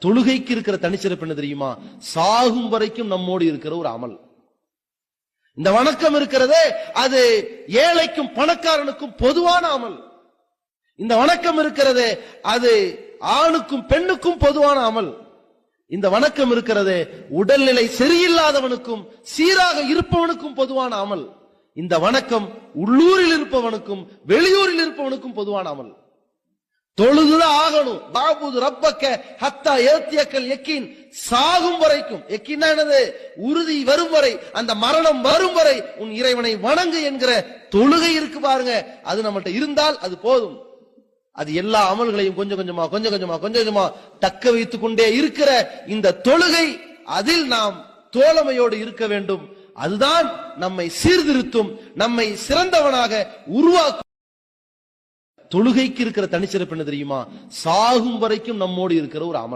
தொழுகைக்கு இருக்கிற தனிச்சிறப்பு என்ன தெரியுமா? சாகும் வரைக்கும் நம்மோடு இருக்கிற ஒரு அமல். இந்த வணக்கம் இருக்கிறதே அது ஏழைக்கும் பணக்காரனுக்கும் பொதுவான அமல். இந்த வணக்கம் இருக்கிறதே அது ஆணுக்கும் பெண்ணுக்கும் பொதுவான அமல். இந்த வணக்கம் இருக்கிறதே உடல்நிலை சரியில்லாதவனுக்கும் சீராக இருப்பவனுக்கும் பொதுவான அமல். இந்த வணக்கம் உள்ளூரில் இருப்பவனுக்கும் வெளியூரில் இருப்பவனுக்கும் பொதுவான அமல். தொழுதுதான் ஆகணும். பாபுது ரப்பக்க ஹத்தா ஏத்தியக்கல் யக்கீன், சாகும் வரைக்கும். யக்கீன்னா என்னது? உறுதி வரும் வரை, அந்த மரணம் வரும் வரை உன் இறைவனை வணங்கு என்கிற தொழுகை இருக்கு பாருங்க. அது நம்மகிட்ட இருந்தால் அது போதும். அது எல்லா அமல்களையும் கொஞ்சம் கொஞ்சமா தக்க வைத்துக் கொண்டே இருக்கிற இந்த தொழுகை, அதில் நாம் தோழமையோடு இருக்க வேண்டும். அதுதான் நம்மை சீர்திருத்தும், நம்மை சிறந்தவனாக உருவாக்கும். தொழுகைக்கு இருக்கிற தனிச்சிறப்பு என்ன தெரியுமா? சாகும் வரைக்கும் நம்மோடு இருக்கிற ஒரு அமல்.